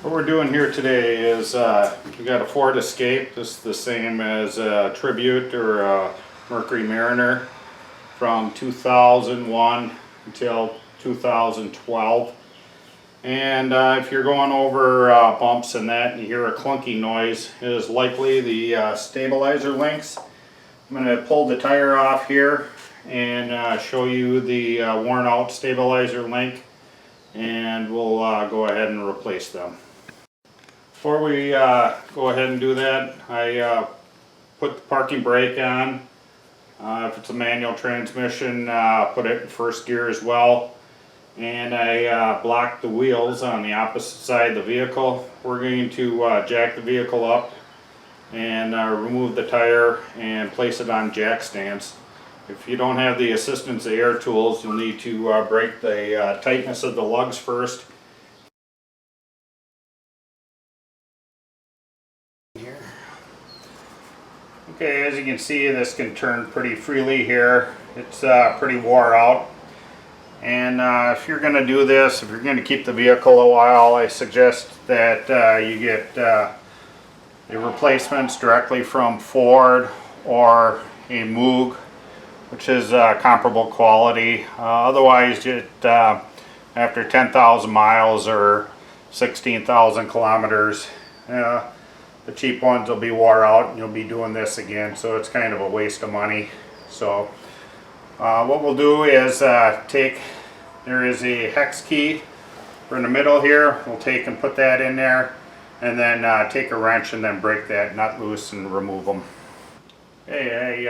What we're doing here today is we got a Ford Escape. This is the same as a Tribute or a Mercury Mariner from 2001 until 2012. And if you're going over bumps and that and you hear a clunking noise, it is likely the stabilizer links. I'm going to pull the tire off here and show you the worn out stabilizer link, and we'll go ahead and replace them. Before we go ahead and do that, I put the parking brake on. If it's a manual transmission, put it in first gear as well. And I blocked the wheels on the opposite side of the vehicle. We're going to jack the vehicle up and remove the tire and place it on jack stands. If you don't have the assistance of air tools, you'll need to break the tightness of the lugs first. Okay, as you can see, this can turn pretty freely here. It's pretty wore out. And if you're going to do this, if you're going to keep the vehicle a while, I suggest that you get the replacements directly from Ford or a Moog, which is comparable quality. Otherwise, after 10,000 miles or 16,000 kilometers, the cheap ones will be wore out and you'll be doing this again, so it's kind of a waste of money. So what we'll do is there is a hex key in the middle here. We'll take and put that in there, and then take a wrench and then break that nut loose and remove them. Okay,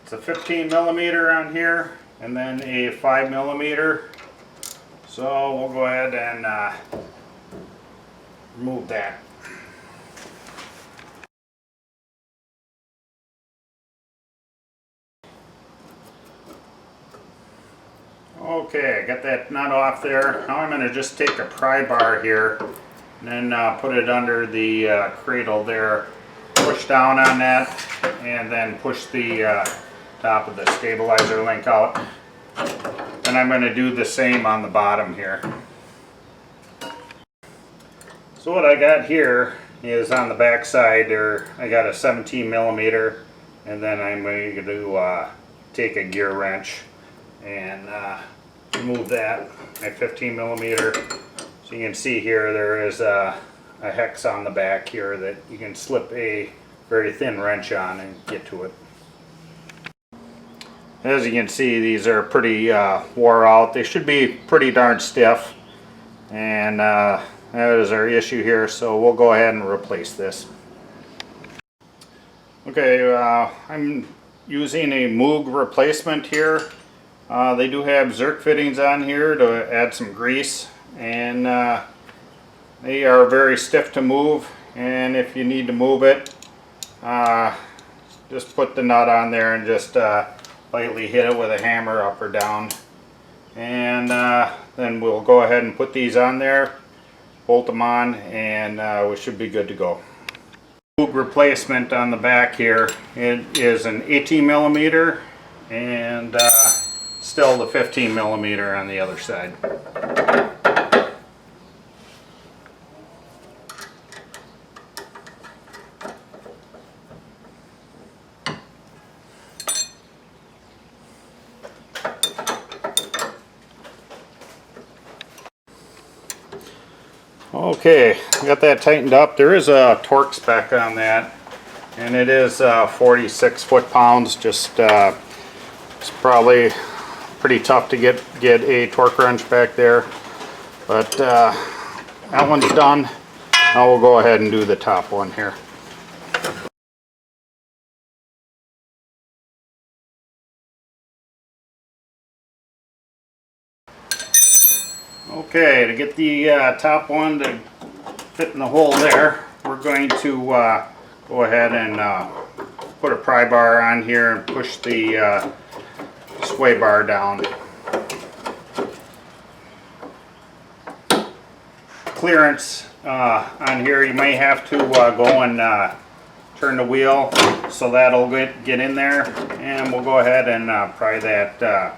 it's a 15 millimeter on here and then a 5 millimeter. So we'll go ahead and remove that. Okay, I got that nut off there. Now I'm going to just take a pry bar here and then put it under the cradle there. Push down on that and then push the top of the stabilizer link out. And I'm going to do the same on the bottom here. So what I got here is on the back side there, I got a 17 millimeter, and then I'm going to take a gear wrench and remove that at 15 millimeter. So you can see here there is a hex on the back here that you can slip a very thin wrench on and get to it. As you can see, these are pretty wore out. They should be pretty darn stiff, and that is our issue here, so we'll go ahead and replace this. Okay, I'm using a Moog replacement here. They do have Zerk fittings on here to add some grease, and they are very stiff to move, and if you need to move it, just put the nut on there and just lightly hit it with a hammer up or down, and then we'll go ahead and put these on there, bolt them on, and we should be good to go. Moog replacement on the back here, it is an 18 millimeter and still the 15 millimeter on the other side. Okay, got that tightened up. There is a torque spec on that, and it is 46 foot-pounds. Just it's probably pretty tough to get a torque wrench back there, but that one's done. Now we'll go ahead and do the top one here. Okay, to get the top one to fit in the hole there, we're going to go ahead and put a pry bar on here and push the sway bar down. Clearance on here, you may have to go and turn the wheel so that'll get in there, and we'll go ahead and pry that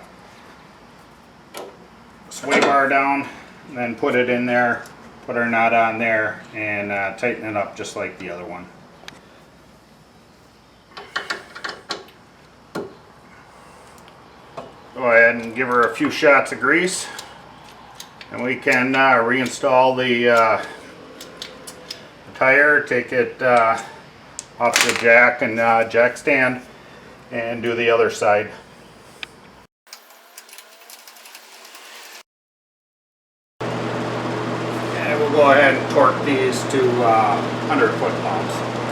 sway bar down and then put it in there put our nut on there and tighten it up just like the other one. Go ahead and give her a few shots of grease, and we can reinstall the tire, take it off the jack and jack stand, and do the other side. And we'll go ahead and torque these to 100 foot-pounds.